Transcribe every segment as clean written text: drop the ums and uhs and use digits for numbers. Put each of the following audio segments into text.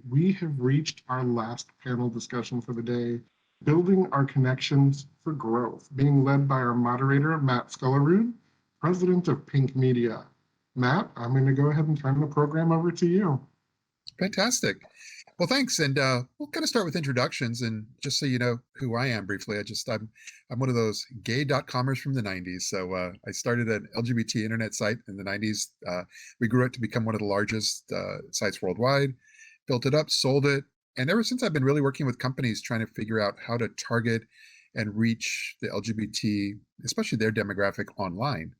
we have reached our last panel discussion for the day, Building Our Connections for Growth, being led by our moderator, Matt Scullerud, president of Pink Media. Matt, I'm going to go ahead and turn the program over to you. Fantastic. Well, thanks. And we'll kind of start with introductions. And just so you know who I am briefly, I'm one of those gay.comers from the 90s. So I started an LGBT internet site in the 90s. We grew it to become one of the largest sites worldwide, built it up, sold it. And ever since, I've been really working with companies trying to figure out how to target and reach the LGBT, especially their demographic online.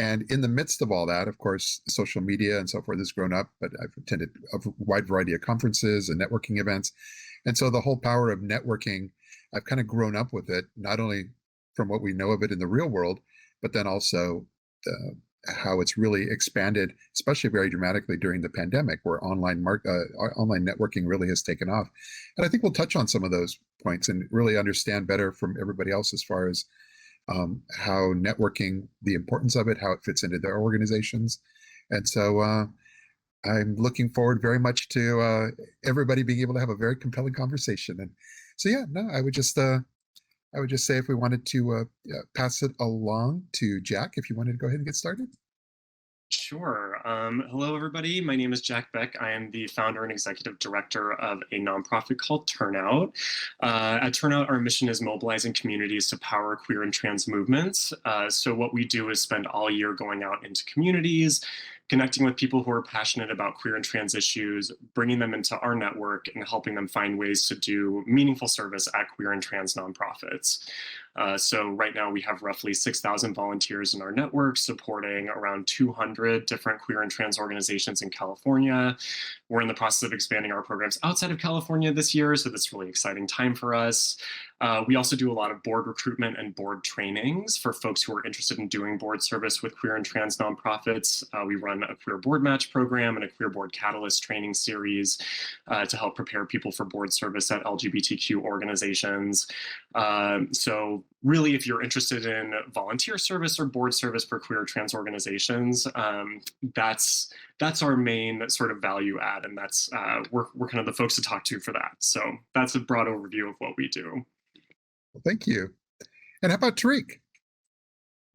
And in the midst of all that, of course, social media and so forth has grown up, but I've attended a wide variety of conferences and networking events. And so the whole power of networking, I've kind of grown up with it, not only from what we know of it in the real world, but then also how it's really expanded, especially very dramatically during the pandemic, where online networking really has taken off. And I think we'll touch on some of those points and really understand better from everybody else as far as how networking, the importance of it, how it fits into their organizations. And so I'm looking forward very much to everybody being able to have a very compelling conversation. And so, I would just say if we wanted to pass it along to Jack, if you wanted to go ahead and get started. Sure. Hello, everybody. My name is Jack Beck. I am the founder and executive director of a nonprofit called Turnout. At Turnout, our mission is mobilizing communities to power queer and trans movements. So what we do is spend all year going out into communities, connecting with people who are passionate about queer and trans issues, bringing them into our network, and helping them find ways to do meaningful service at queer and trans nonprofits. So right now we have roughly 6,000 volunteers in our network supporting around 200 different queer and trans organizations in California. We're in the process of expanding our programs outside of California this year, so that's a really exciting time for us. We also do a lot of board recruitment and board trainings for folks who are interested in doing board service with queer and trans nonprofits. We run a queer board match program and a queer board catalyst training series to help prepare people for board service at LGBTQ organizations. So really, if you're interested in volunteer service or board service for queer or trans organizations, that's our main sort of value add, and that's we're kind of the folks to talk to for that. So that's a broad overview of what we do. Well, thank you. And how about Tariq?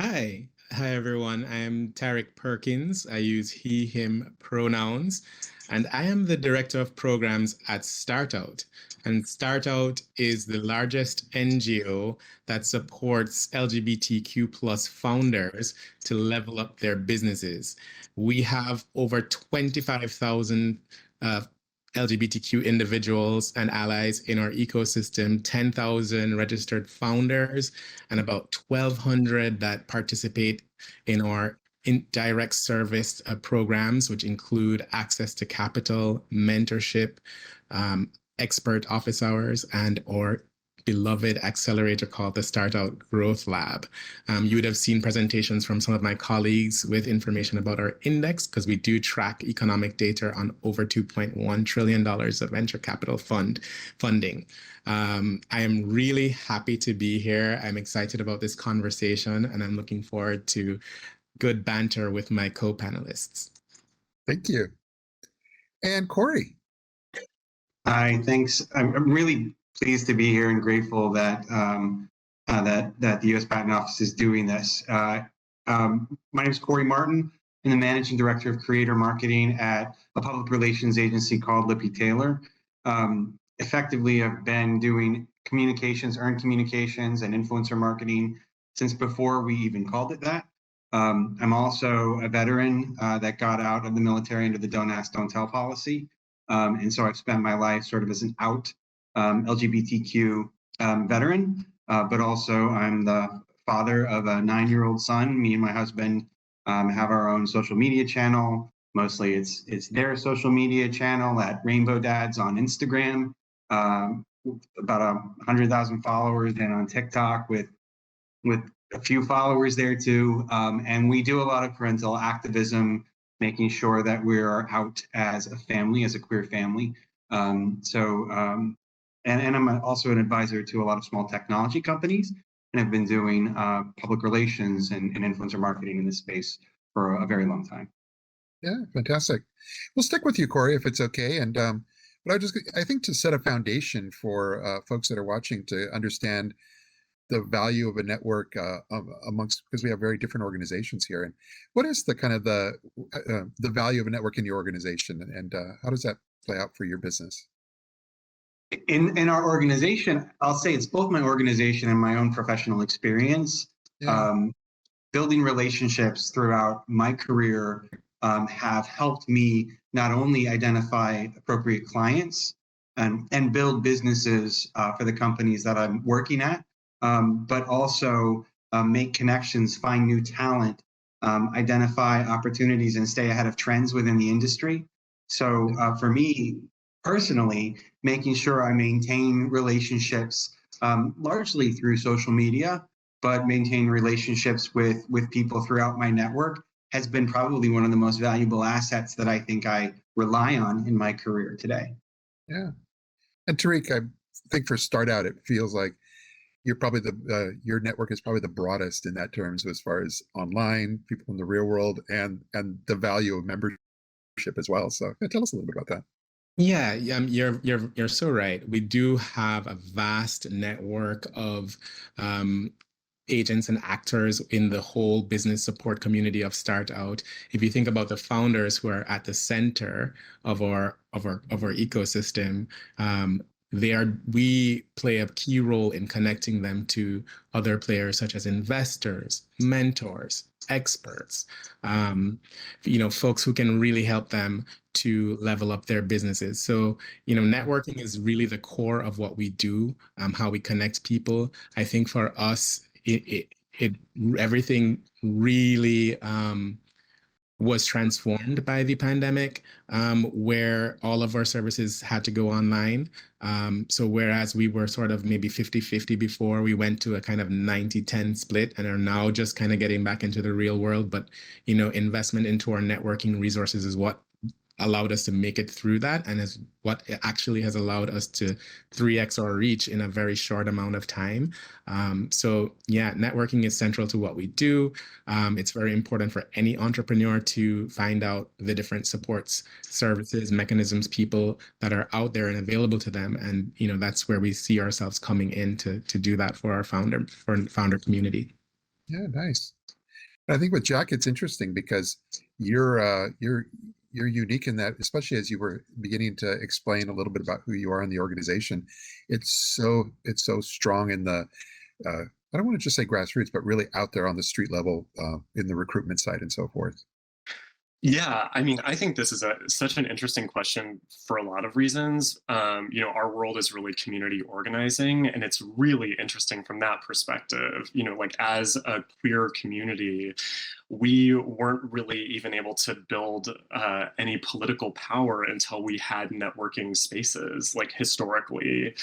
Hi, everyone. I am Tariq Perkins. I use he, him pronouns, and I am the director of programs at StartOut. And StartOut is the largest NGO that supports LGBTQ plus founders to level up their businesses. We have over 25,000 LGBTQ individuals and allies in our ecosystem, 10,000 registered founders, and about 1,200 that participate in our direct service programs, which include access to capital, mentorship, expert office hours, and or beloved accelerator called the StartOut Growth Lab. You would have seen presentations from some of my colleagues with information about our index, because we do track economic data on over $2.1 trillion of venture capital funding. I am really happy to be here. I'm excited about this conversation, and I'm looking forward to good banter with my co-panelists. Thank you. And Corey. Hi, thanks. I'm really pleased to be here and grateful that that the U.S. Patent Office is doing this. My name is Corey Martin. I'm the Managing Director of Creator Marketing at a public relations agency called Lippy Taylor. Effectively, I've been doing communications, earned communications, and influencer marketing since before we even called it that. I'm also a veteran that got out of the military under the Don't Ask, Don't Tell policy. And so I've spent my life sort of as an out LGBTQ veteran, but also I'm the father of a 9-year-old son. Me and my husband have our own social media channel. Mostly it's their social media channel at Rainbow Dads on Instagram, about 100,000 followers, and on TikTok with a few followers there too. And we do a lot of parental activism, making sure that we're out as a family, as a queer family. And I'm also an advisor to a lot of small technology companies, and I've been doing public relations and influencer marketing in this space for a very long time. Yeah, fantastic. We'll stick with you, Corey, if it's okay. And But I think to set a foundation for folks that are watching to understand the value of a network amongst, because we have very different organizations here. And what is the kind of the value of a network in your organization, and how does that play out for your business? In our organization, I'll say it's both my organization and my own professional experience. Yeah. Building relationships throughout my career have helped me not only identify appropriate clients and build businesses for the companies that I'm working at, but also make connections, find new talent, identify opportunities, and stay ahead of trends within the industry. So for me personally, making sure I maintain relationships largely through social media, but maintain relationships with people throughout my network has been probably one of the most valuable assets that I think I rely on in my career today. Yeah. And Tariq, I think for start out, it feels like you're probably your network is probably the broadest in that terms as far as online, people in the real world, and the value of membership as well. So tell us a little bit about that. Yeah, you're so right. We do have a vast network of agents and actors in the whole business support community of Start Out. If you think about the founders who are at the center of our ecosystem, we play a key role in connecting them to other players such as investors, mentors, experts, folks who can really help them to level up their businesses. So, networking is really the core of what we do, how we connect people. I think for us, everything really was transformed by the pandemic, where all of our services had to go online. So whereas we were sort of maybe 50-50 before, we went to a kind of 90-10 split and are now just kind of getting back into the real world. But, investment into our networking resources is what allowed us to make it through that, and is what actually has allowed us to 3x our reach in a very short amount of time. So yeah, networking is central to what we do. It's very important for any entrepreneur to find out the different supports, services, mechanisms, people that are out there and available to them. And that's where we see ourselves coming in to do that for our founder community. Yeah, nice. I think with Jack, it's interesting because you're unique in that, especially as you were beginning to explain a little bit about who you are in the organization. It's so strong in the, I don't want to just say grassroots, but really out there on the street level in the recruitment side and so forth. Yeah, I mean, I think this is such an interesting question for a lot of reasons. Our world is really community organizing, and it's really interesting from that perspective. Like as a queer community, we weren't really even able to build any political power until we had networking spaces, like historically.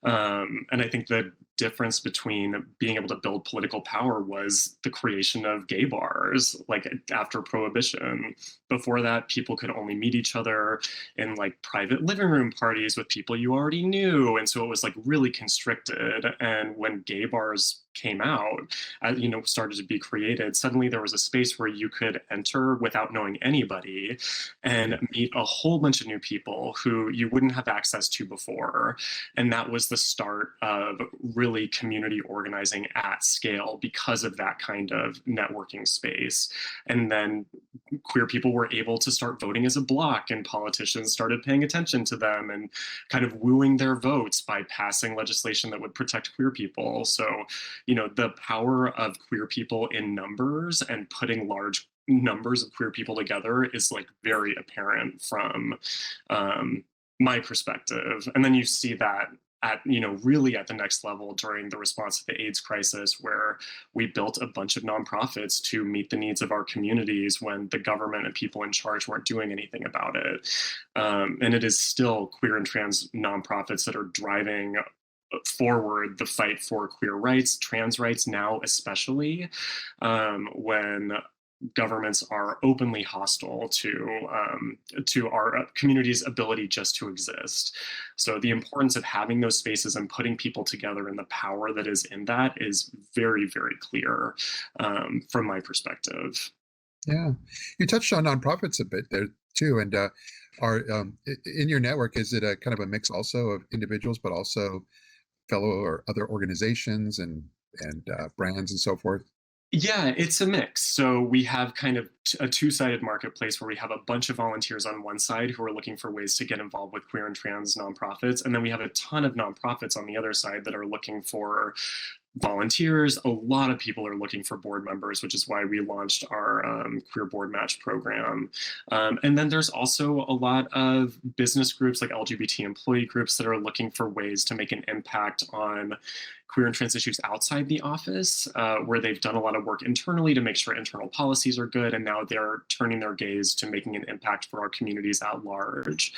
And I think the difference between being able to build political power was the creation of gay bars, like after Prohibition. Before that, people could only meet each other in like private living room parties with people you already knew. And so it was like really constricted. And when gay bars came out, started to be created, suddenly there was a space where you could enter without knowing anybody and meet a whole bunch of new people who you wouldn't have access to before. And that was the start of really community organizing at scale because of that kind of networking space. And then queer people were able to start voting as a bloc, and politicians started paying attention to them and kind of wooing their votes by passing legislation that would protect queer people. So the power of queer people in numbers and putting large numbers of queer people together is like very apparent from my perspective. And then you see that at really at the next level during the response to the AIDS crisis, where we built a bunch of nonprofits to meet the needs of our communities when the government and people in charge weren't doing anything about it. And it is still queer and trans nonprofits that are driving forward the fight for queer rights, trans rights now, especially when governments are openly hostile to our community's ability just to exist. So the importance of having those spaces and putting people together and the power that is in that is very, very clear from my perspective. Yeah, you touched on nonprofits a bit there too, and Are in your network, is it a kind of a mix also of individuals, but also fellow or other organizations and brands and so forth? Yeah, it's a mix. So we have kind of a two-sided marketplace where we have a bunch of volunteers on one side who are looking for ways to get involved with queer and trans nonprofits. And then we have a ton of nonprofits on the other side that are looking for volunteers. A lot of people are looking for board members, which is why we launched our Queer Board Match program. And then there's also a lot of business groups like LGBT employee groups that are looking for ways to make an impact on queer and trans issues outside the office, where they've done a lot of work internally to make sure internal policies are good, and now they're turning their gaze to making an impact for our communities at large.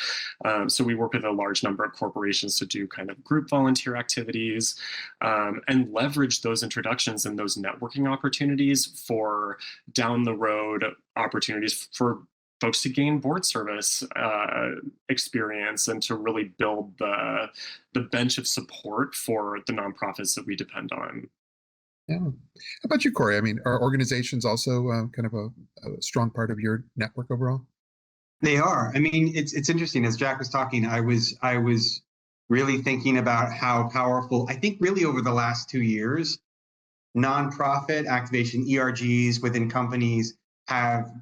So we work with a large number of corporations to do kind of group volunteer activities, and leverage those introductions and those networking opportunities for down the road opportunities for folks to gain board service experience and to really build the bench of support for the nonprofits that we depend on. Yeah. How about you, Corey? I mean, are organizations also kind of a strong part of your network overall? They are. I mean, it's interesting. As Jack was talking, I was really thinking about how powerful, I think really over the last 2 years, nonprofit activation, ERGs within companies have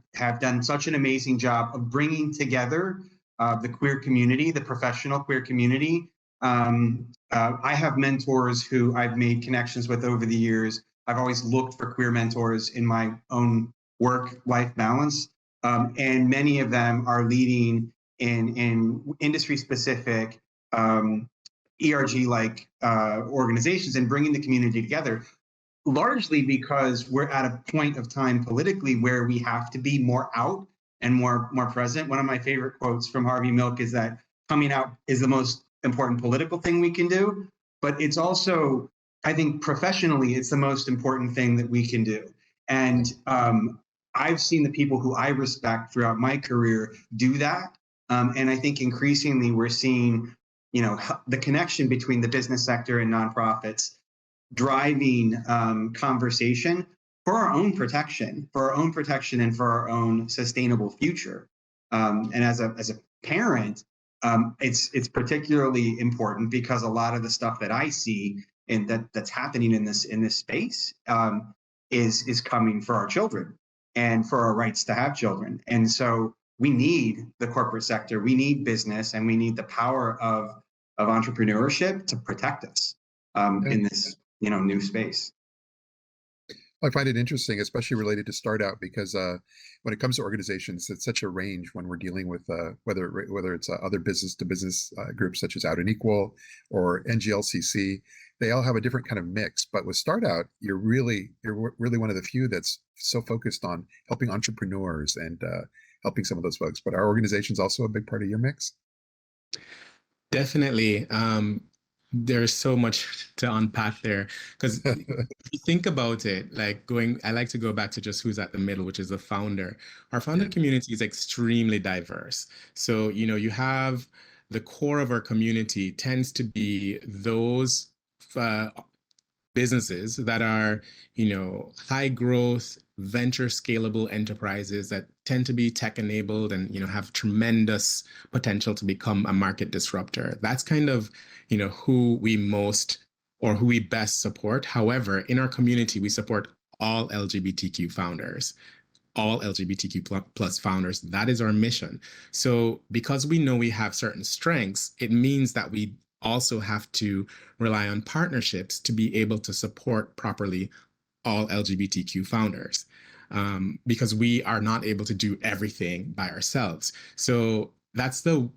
done such an amazing job of bringing together the queer community, the professional queer community. I have mentors who I've made connections with over the years. I've always looked for queer mentors in my own work-life balance. And many of them are leading in industry-specific ERG-like organizations and bringing the community together, largely because we're at a point of time politically where we have to be more out and more present. One of my favorite quotes from Harvey Milk is that coming out is the most important political thing we can do, but it's also, I think professionally, it's the most important thing that we can do. And I've seen the people who I respect throughout my career do that. And I think increasingly we're seeing, the connection between the business sector and nonprofits driving conversation for our own protection, and for our own sustainable future. And as a parent, it's particularly important because a lot of the stuff that I see and that's happening in this space is coming for our children and for our rights to have children. And so we need the corporate sector, we need business, and we need the power of entrepreneurship to protect us in this new space. I find it interesting, especially related to Start Out, because when it comes to organizations, it's such a range when we're dealing with whether it's other business-to-business groups such as Out and Equal or NGLCC. They all have a different kind of mix. But with Start Out, you're really one of the few that's so focused on helping entrepreneurs and helping some of those folks. But are organizations also a big part of your mix? Definitely. There's so much to unpack there because if you think about it, I like to go back to just who's at the middle, which is the founder. Our founder community is extremely diverse. So, you have the core of our community tends to be those businesses that are, high growth, venture scalable enterprises that tend to be tech enabled and, have tremendous potential to become a market disruptor. That's kind of, who we best support. However, in our community, we support all LGBTQ founders, all LGBTQ plus founders. That is our mission. So because we know we have certain strengths, it means that we also have to rely on partnerships to be able to support properly all LGBTQ founders, because we are not able to do everything by ourselves. So that's the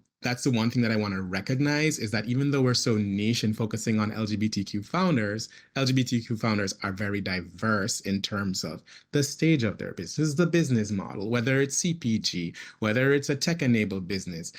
one thing that I want to recognize, is that even though we're so niche and focusing on LGBTQ founders are very diverse in terms of the stage of their business, the business model, whether it's CPG, whether it's a tech-enabled business,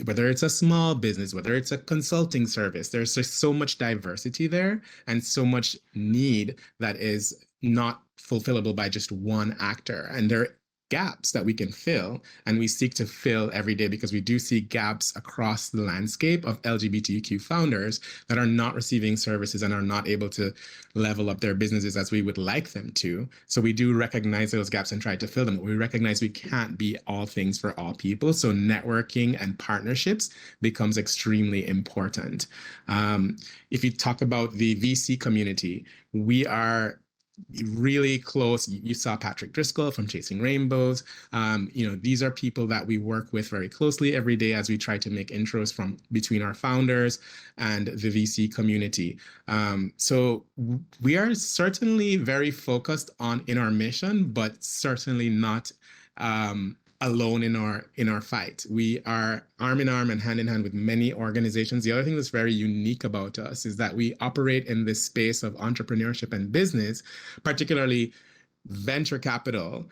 whether it's a small business, whether it's a consulting service. There's just so much diversity there and so much need that is not fulfillable by just one actor. And there gaps that we can fill, and we seek to fill every day because we do see gaps across the landscape of LGBTQ founders that are not receiving services and are not able to level up their businesses as we would like them to. So we do recognize those gaps and try to fill them. But we recognize we can't be all things for all people. So networking and partnerships becomes extremely important. If you talk about the VC community, we are really close. You saw Patrick Driscoll from Chasing Rainbows. These are people that we work with very closely every day as we try to make intros from between our founders and the VC community. So we are certainly very focused in our mission, but certainly not alone in our fight. We are arm in arm and hand in hand with many organizations. The other thing that's very unique about us is that we operate in this space of entrepreneurship and business, particularly venture capital,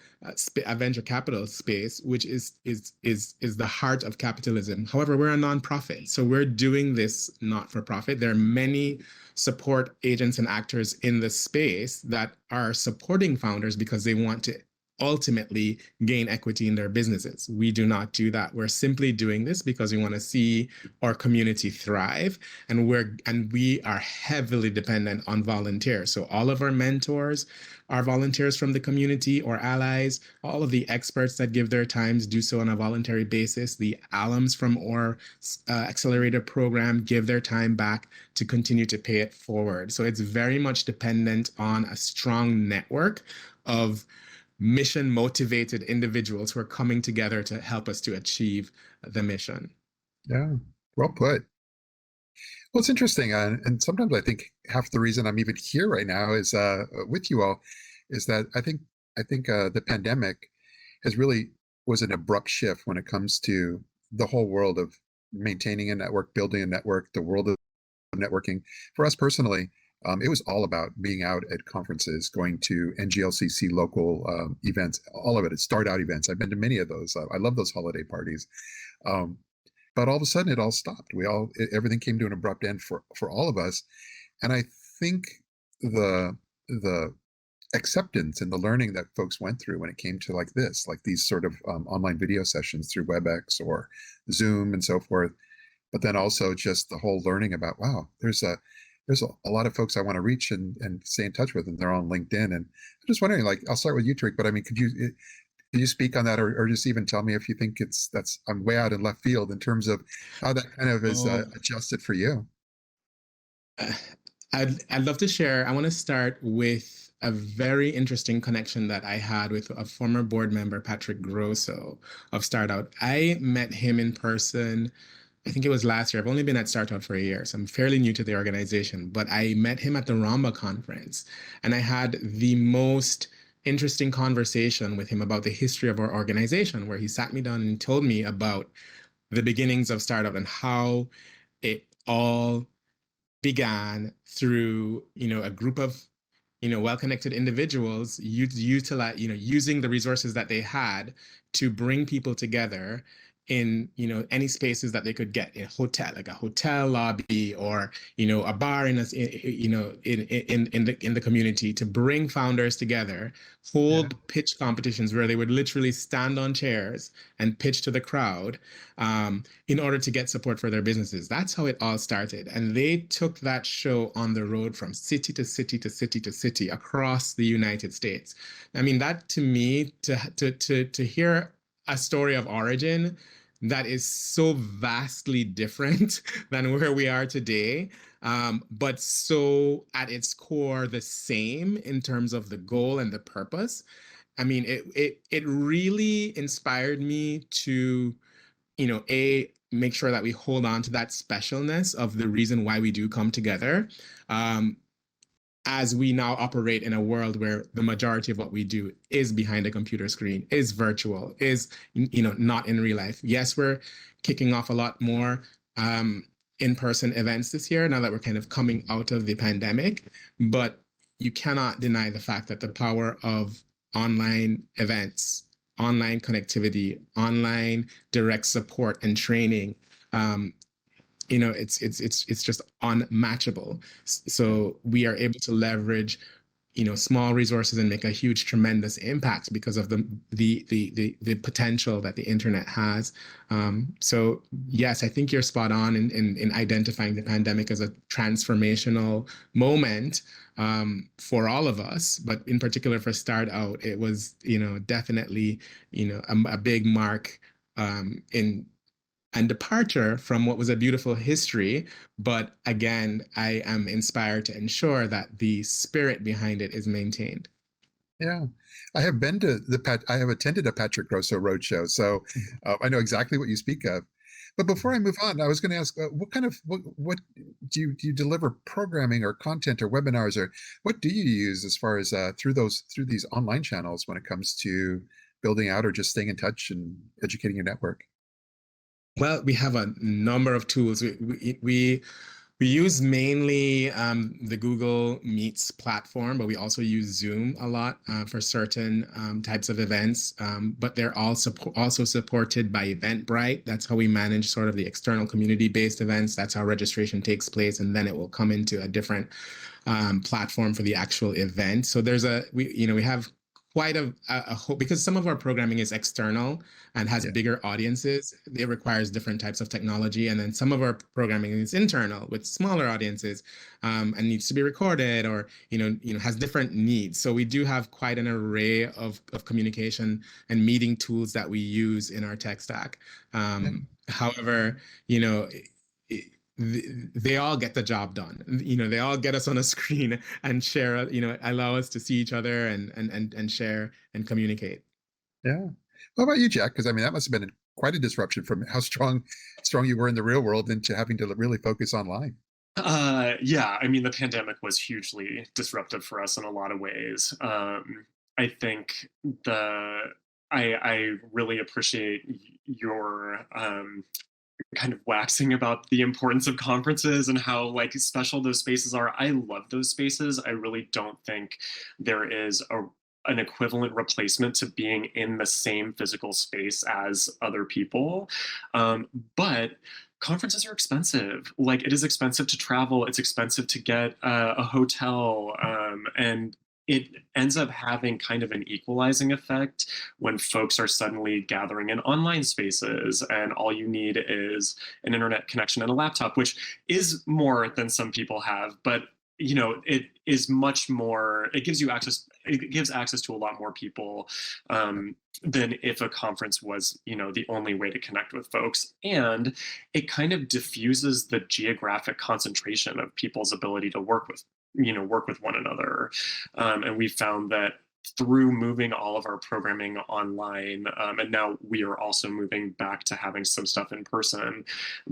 a venture capital space, which is the heart of capitalism. However, we're a nonprofit, so we're doing this not for profit. There are many support agents and actors in the space that are supporting founders because they want to ultimately gain equity in their businesses. We do not do that. We're simply doing this because we want to see our community thrive, and we are heavily dependent on volunteers. So all of our mentors are volunteers from the community or allies. All of the experts that give their times do so on a voluntary basis. The alums from our accelerator program give their time back to continue to pay it forward. So it's very much dependent on a strong network of mission-motivated individuals who are coming together to help us to achieve the mission. Yeah, well put. Well, it's interesting, and sometimes I think half the reason I'm even here right now is with you all is that I think the pandemic was an abrupt shift when it comes to the whole world of maintaining a network, building a network, the world of networking. For us personally, it was all about being out at conferences, going to NGLCC local events, all of it. It's start out events. I've been to many of those. I love those holiday parties. But all of a sudden it all stopped. Everything came to an abrupt end for all of us. And I think the acceptance and the learning that folks went through when it came to like these sort of online video sessions through WebEx or Zoom and so forth. But then also just the whole learning about, wow, there's a lot of folks I want to reach and stay in touch with, and they're on LinkedIn. And I'm just wondering, like, I'll start with you, Tariq, but I mean, could you speak on that, or just even tell me if you think I'm way out in left field in terms of how that kind of is adjusted for you? I'd love to share. I want to start with a very interesting connection that I had with a former board member, Patrick Grosso of StartOut. I met him in person, I think it was last year. I've only been at StartOut for a year, so I'm fairly new to the organization, but I met him at the Ramba conference, and I had the most interesting conversation with him about the history of our organization, where he sat me down and told me about the beginnings of StartOut and how it all began through, a group of, well-connected individuals using the resources that they had to bring people together in any spaces that they could get, in a hotel, like a hotel lobby, or a bar in the community, to bring founders together, hold pitch competitions where they would literally stand on chairs and pitch to the crowd in order to get support for their businesses. That's how it all started, and they took that show on the road from city to city to city to city across the United States. I mean, that to me, to hear a story of origin that is so vastly different than where we are today, but so at its core the same in terms of the goal and the purpose. I mean, it really inspired me to, make sure that we hold on to that specialness of the reason why we do come together. As we now operate in a world where the majority of what we do is behind a computer screen, is virtual, is not in real life. Yes, we're kicking off a lot more in-person events this year now that we're kind of coming out of the pandemic, but you cannot deny the fact that the power of online events, online connectivity, online direct support and training, it's just unmatchable. So we are able to leverage small resources and make a huge, tremendous impact because of the potential that the internet has. So yes, I think you're spot on in identifying the pandemic as a transformational moment for all of us, but in particular for Start Out, it was, definitely, a big mark in and departure from what was a beautiful history. But again, I am inspired to ensure that the spirit behind it is maintained. Yeah, I have been to I have attended a Patrick Grosso roadshow, so I know exactly what you speak of. But before I move on, I was going to ask, what do you deliver programming or content or webinars, or what do you use as far as through these online channels when it comes to building out or just staying in touch and educating your network? Well, we have a number of tools. We use mainly the Google Meets platform, but we also use Zoom a lot for certain types of events. But they're also supported by Eventbrite. That's how we manage sort of the external community-based events. That's how registration takes place, and then it will come into a different platform for the actual event. So we have quite a whole, because some of our programming is external and has bigger audiences. It requires different types of technology. And then some of our programming is internal with smaller audiences and needs to be recorded or, has different needs. So we do have quite an array of communication and meeting tools that we use in our tech stack. However, they all get the job done. They all get us on a screen and share, allow us to see each other and share and communicate. Yeah. What about you, Jack? Because that must have been quite a disruption from how strong you were in the real world into having to really focus online. Yeah, the pandemic was hugely disruptive for us in a lot of ways. I think I really appreciate your kind of waxing about the importance of conferences and how special those spaces are. I love those spaces. I really don't think there is an equivalent replacement to being in the same physical space as other people. But conferences are expensive. It is expensive to travel. It's expensive to get a hotel. And it ends up having kind of an equalizing effect when folks are suddenly gathering in online spaces and all you need is an internet connection and a laptop, which is more than some people have, but it is much more, it gives access to a lot more people than if a conference was, the only way to connect with folks. And it kind of diffuses the geographic concentration of people's ability to work with one another. And we found that through moving all of our programming online, and now we are also moving back to having some stuff in person,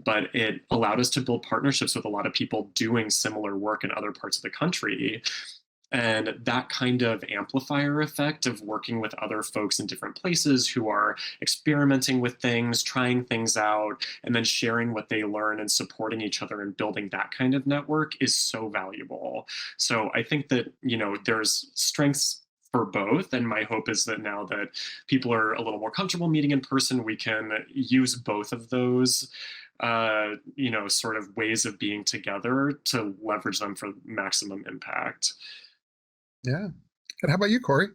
but it allowed us to build partnerships with a lot of people doing similar work in other parts of the country. And that kind of amplifier effect of working with other folks in different places who are experimenting with things, trying things out, and then sharing what they learn and supporting each other and building that kind of network is so valuable. So I think that, there's strengths for both. And my hope is that now that people are a little more comfortable meeting in person, we can use both of those sort of ways of being together to leverage them for maximum impact. Yeah. And how about you, Corey?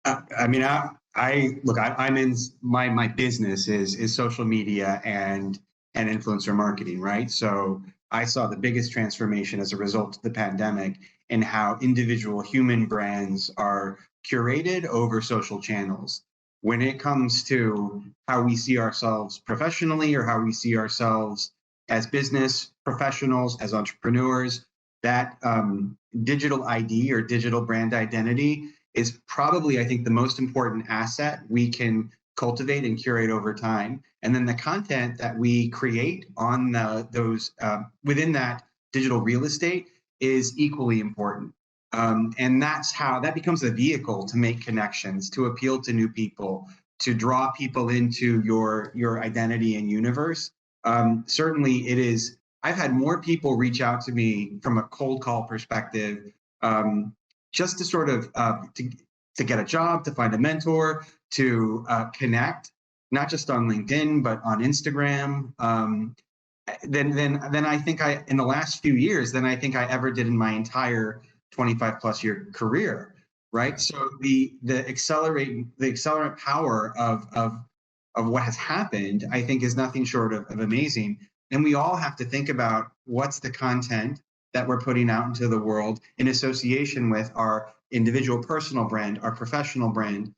I'm in my business is social media and influencer marketing, right? So I saw the biggest transformation as a result of the pandemic in how individual human brands are curated over social channels. When it comes to how we see ourselves professionally or how we see ourselves as business professionals, as entrepreneurs, that digital ID or digital brand identity is probably, I think, the most important asset we can cultivate and curate over time. And then the content that we create on those within that digital real estate is equally important. And that becomes a vehicle to make connections, to appeal to new people, to draw people into your identity and universe. Certainly it is. I've had more people reach out to me from a cold call perspective, just to sort of to get a job, to find a mentor, to connect, not just on LinkedIn but on Instagram. Then I think in the last few years than I think I ever did in my entire 25 plus year career, right? So the accelerant power of what has happened, I think, is nothing short of amazing. And we all have to think about what's the content that we're putting out into the world in association with our individual personal brand, our professional brand,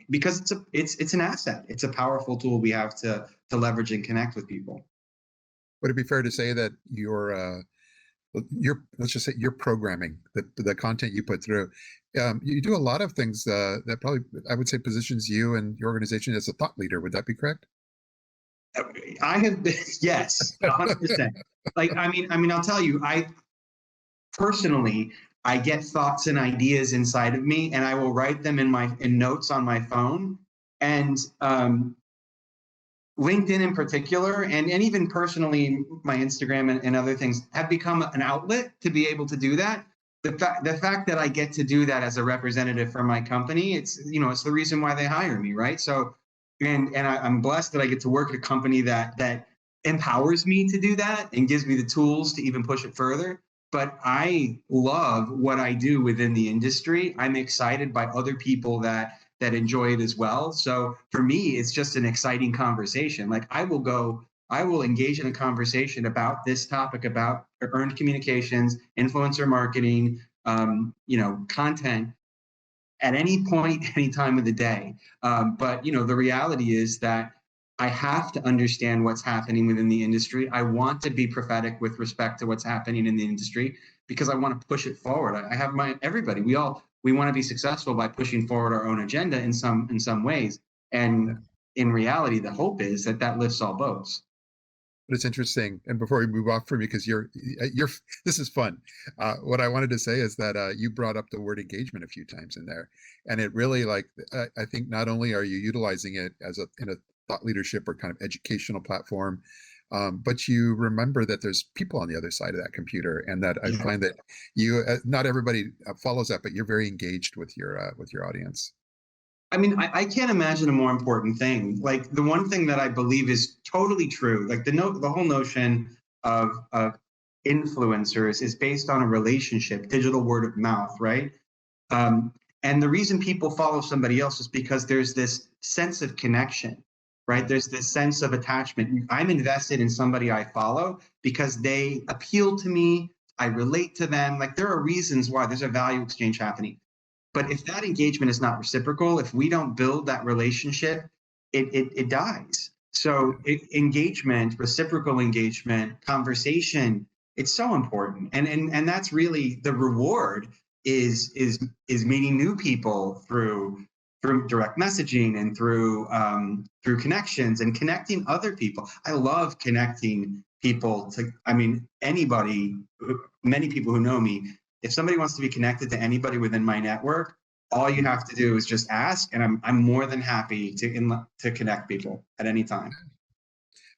because it's an asset. It's a powerful tool we have to leverage and connect with people. Would it be fair to say that your let's just say your programming, the content you put through, you do a lot of things that probably, I would say, positions you and your organization as a thought leader. Would that be correct? I have been, yes, 100%. Like, I mean, I'll tell you, I personally, I get thoughts and ideas inside of me, and I will write them in notes on my phone. And LinkedIn in particular, and even personally, my Instagram and other things have become an outlet to be able to do that. The fact that I get to do that as a representative for my company, it's the reason why they hire me, right? So, I'm blessed that I get to work at a company that empowers me to do that and gives me the tools to even push it further. But I love what I do within the industry. I'm excited by other people that enjoy it as well. So for me, it's just an exciting conversation. Like I will engage in a conversation about this topic, about earned communications, influencer marketing, content at any point, any time of the day. But the reality is that I have to understand what's happening within the industry. I want to be prophetic with respect to what's happening in the industry because I want to push it forward. I have everybody. We want to be successful by pushing forward our own agenda in some ways. And in reality, the hope is that lifts all boats. But it's interesting. And before we move off from you, because this is fun. What I wanted to say is that you brought up the word engagement a few times in there, and it really, I think not only are you utilizing it in a thought leadership or kind of educational platform, but you remember that there's people on the other side of that computer, and that I find that you not everybody follows that, but you're very engaged with your audience. I mean, I can't imagine a more important thing. Like the one thing that I believe is totally true, like the whole notion of influencers is based on a relationship, digital word of mouth, right? And the reason people follow somebody else is because there's this sense of connection, right? There's this sense of attachment. I'm invested in somebody I follow because they appeal to me. I relate to them. Like there are reasons why there's a value exchange happening. But if that engagement is not reciprocal, if we don't build that relationship, it dies. So engagement, reciprocal engagement, conversation, it's so important. And that's really the reward is meeting new people through direct messaging and through connections and connecting other people. I love connecting people to, anybody, many people who know me. If somebody wants to be connected to anybody within my network, all you have to do is just ask, and I'm more than happy to connect people at any time.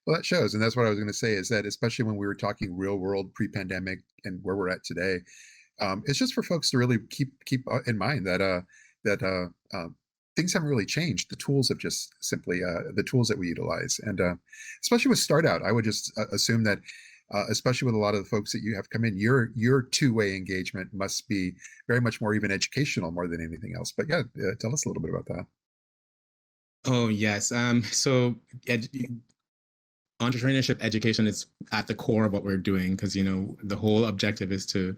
Well, that shows, and that's what I was going to say, is that especially when we were talking real world pre-pandemic and where we're at today, it's just for folks to really keep in mind that things haven't really changed. The tools have just simply the tools that we utilize, and especially with Start Out, I would just assume that. Especially with a lot of the folks that you have come in, your two-way engagement must be very much more even educational more than anything else. But yeah, tell us a little bit about that. Oh, yes. So entrepreneurship education is at the core of what we're doing because, the whole objective is to,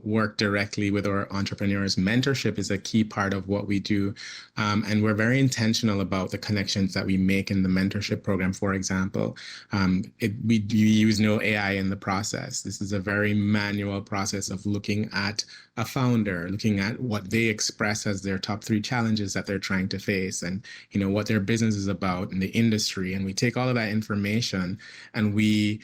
work directly with our entrepreneurs. Mentorship is a key part of what we do. And we're very intentional about the connections that we make in the mentorship program. For example, we use no AI in the process. This is a very manual process of looking at a founder, looking at what they express as their top 3 challenges that they're trying to face and, what their business is about in the industry. And we take all of that information and we,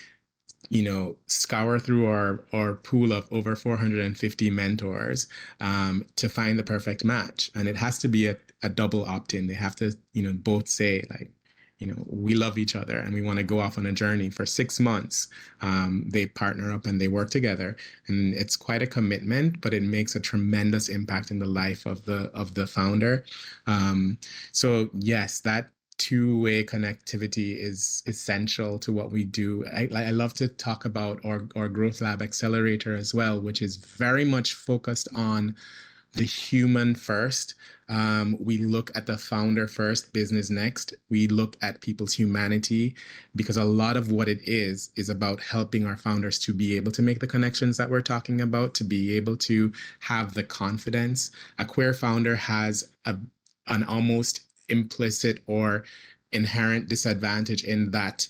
scour through our pool of over 450 mentors to find the perfect match. And it has to be a double opt-in. They have to, both say like, we love each other and we want to go off on a journey for 6 months. They partner up and they work together, and it's quite a commitment, but it makes a tremendous impact in the life of the founder. So yes, that two-way connectivity is essential to what we do. I love to talk about our Growth Lab Accelerator as well, which is very much focused on the human first. We look at the founder first, business next. We look at people's humanity, because a lot of what it is about helping our founders to be able to make the connections that we're talking about, to be able to have the confidence. A queer founder has an almost implicit or inherent disadvantage in that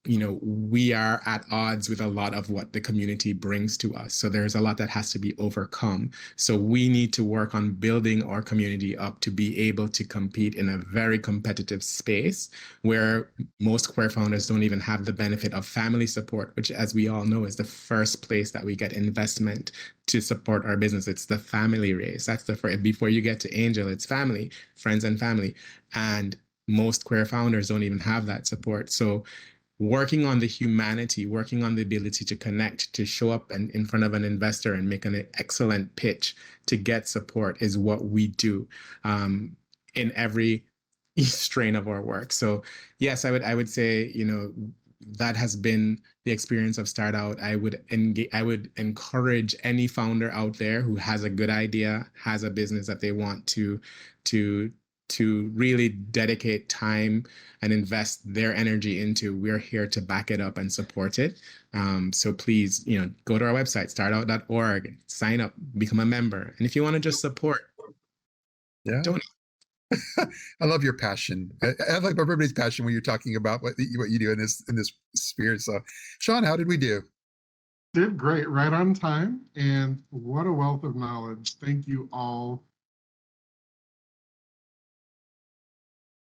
we are at odds with a lot of what the community brings to us. So there's a lot that has to be overcome. So we need to work on building our community up to be able to compete in a very competitive space where most queer founders don't even have the benefit of family support, which, as we all know, is the first place that we get investment to support our business. It's the family race. That's the first. Before you get to angel, it's family, friends and family. And most queer founders don't even have that support. So working on the humanity, working on the ability to connect, to show up in front of an investor and make an excellent pitch to get support is what we do in every strain of our work. So yes, I would say, that has been the experience of Start Out. I would encourage any founder out there who has a good idea, has a business that they want to really dedicate time and invest their energy into. We're here to back it up and support it. So please, go to our website, startout.org, sign up, become a member. And if you want to just support, donate. I love your passion. I like everybody's passion when you're talking about what you do in this sphere. So, Sean, how did we do? Did great, right on time, and what a wealth of knowledge. Thank you all